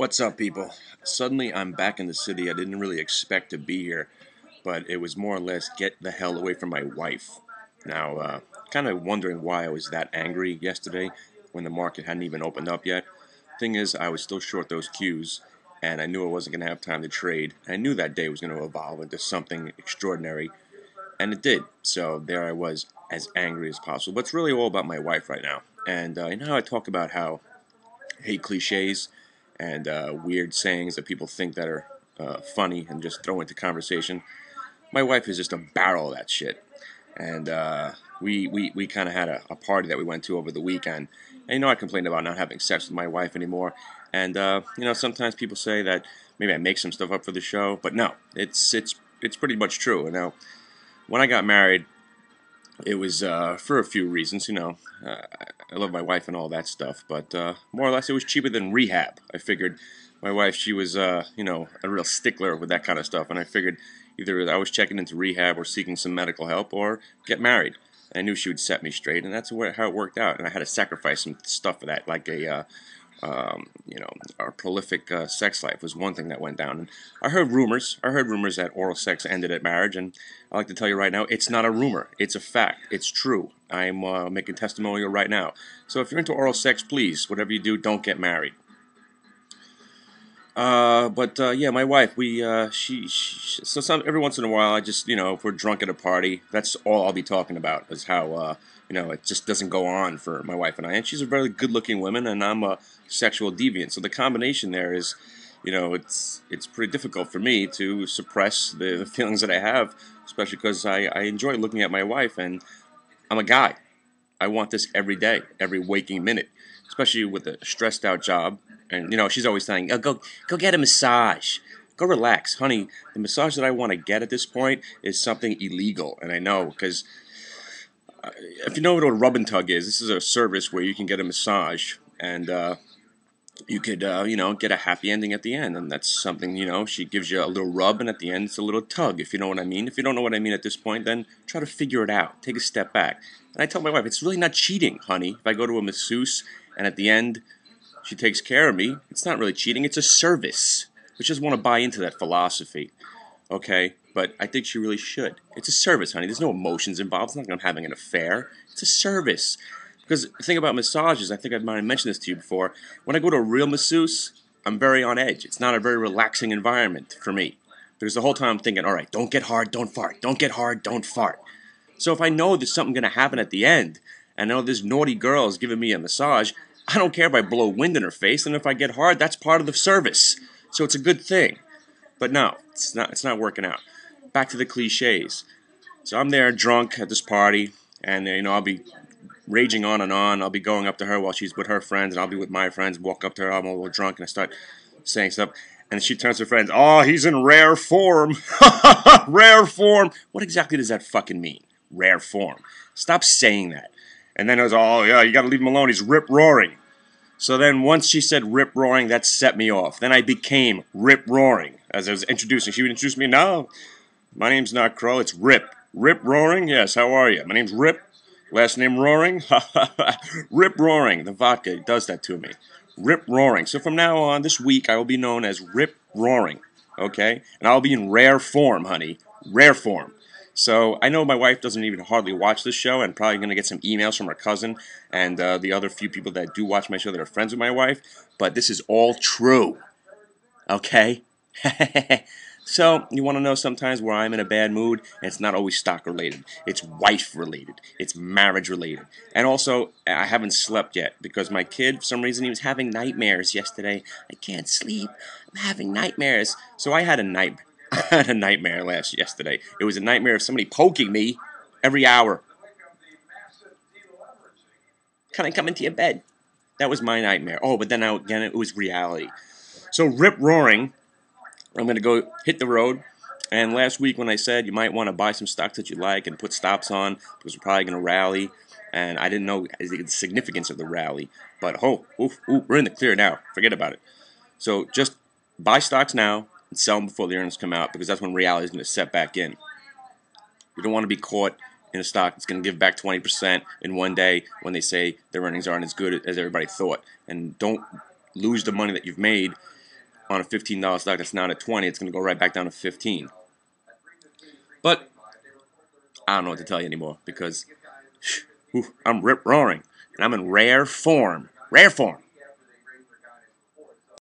What's up, people? Suddenly, I'm back in the city. I didn't really expect to be here, but it was more or less get the hell away from my wife. Now, kind of wondering why I was that angry yesterday when the market hadn't even opened up yet. Thing is, I was still short those cues, and I knew I wasn't going to have time to trade. I knew that day was going to evolve into something extraordinary, and it did. So there I was, as angry as possible. But it's really all about my wife right now. And you know how I talk about how I hate cliches and weird sayings that people think that are funny and just throw into conversation. My wife is just a barrel of that shit. And we kind of had a party that we went to over the weekend. And you know, I complained about not having sex with my wife anymore. And you know, sometimes people say that maybe I make some stuff up for the show, but no, it's pretty much true. You know, when I got married, it was for a few reasons. You know, I love my wife and all that stuff, but more or less it was cheaper than rehab. I figured my wife, she was, you know, a real stickler with that kind of stuff, and I figured either I was checking into rehab or seeking some medical help or get married. I knew she would set me straight, and that's how it worked out. And I had to sacrifice some stuff for that, like you know, our prolific sex life was one thing that went down. And I heard rumors. I heard rumors that oral sex ended at marriage, and I like to tell you right now, it's not a rumor. It's a fact. It's true. I'm making testimonial right now. So if you're into oral sex, please, whatever you do, don't get married. But yeah, my wife, so every once in a while, I just, you know, if we're drunk at a party, that's all I'll be talking about is how, you know, it just doesn't go on for my wife and I. And she's a very good-looking woman, and I'm a sexual deviant. So the combination there is, you know, it's pretty difficult for me to suppress the feelings that I have, especially because I enjoy looking at my wife, and I'm a guy. I want this every day, every waking minute, especially with a stressed out job. And you know, she's always saying, oh, go get a massage. Go relax, honey. The massage that I want to get at this point is something illegal, and I know because if you know what a rub and tug is, this is a service where you can get a massage and you could, you know, get a happy ending at the end, and that's something, you know, she gives you a little rub, and at the end, it's a little tug, if you know what I mean. If you don't know what I mean at this point, then try to figure it out. Take a step back. And I tell my wife, it's really not cheating, honey. If I go to a masseuse, and at the end, she takes care of me, it's not really cheating, it's a service. We just want to buy into that philosophy, okay? But I think she really should. It's a service, honey. There's no emotions involved. It's not like I'm having an affair. It's a service. Because the thing about massages, I think I might have mentioned this to you before, when I go to a real masseuse, I'm very on edge. It's not a very relaxing environment for me. Because the whole time I'm thinking, all right, don't get hard, don't fart. Don't get hard, don't fart. So if I know there's something going to happen at the end, and I know this naughty girl is giving me a massage, I don't care if I blow wind in her face, and if I get hard, that's part of the service. So it's a good thing. But no, it's not working out. Back to the cliches. So I'm there drunk at this party, and you know, I'll be raging on and on. I'll be going up to her while she's with her friends, and I'll be with my friends, walk up to her, I'm a little drunk, and I start saying stuff. And she turns to her friends, oh, he's in rare form. Rare form. What exactly does that fucking mean? Rare form. Stop saying that. And then it was, oh, yeah, you gotta leave him alone. He's rip-roaring. So then once she said rip-roaring, that set me off. Then I became rip-roaring as I was introducing. She would introduce me, no, my name's not Crow, it's Rip. Rip-roaring? Yes, how are you? My name's Rip. Last name Roaring? Rip-roaring. The vodka does that to me. Rip-roaring. So from now on, this week, I will be known as Rip-roaring. Okay? And I'll be in rare form, honey. Rare form. So I know my wife doesn't even hardly watch this show, and probably going to get some emails from her cousin and the other few people that do watch my show that are friends with my wife. But this is all true. Okay? So, you want to know sometimes where I'm in a bad mood? And it's not always stock related. It's wife related. It's marriage related. And also, I haven't slept yet because my kid, for some reason, he was having nightmares yesterday. I can't sleep. I'm having nightmares. So I had a nightmare yesterday. It was a nightmare of somebody poking me every hour. Can I come into your bed? That was my nightmare. Oh, but then again, it was reality. So rip-roaring, I'm going to go hit the road. And last week when I said you might want to buy some stocks that you like and put stops on because we're probably going to rally, and I didn't know the significance of the rally. But, we're in the clear now. Forget about it. So just buy stocks now and sell them before the earnings come out because that's when reality is going to set back in. You don't want to be caught in a stock that's going to give back 20% in one day when they say their earnings aren't as good as everybody thought. And don't lose the money that you've made on a $15 stock that's now at 20, it's going to go right back down to 15. But I don't know what to tell you anymore because I'm rip roaring and I'm in rare form. Rare form.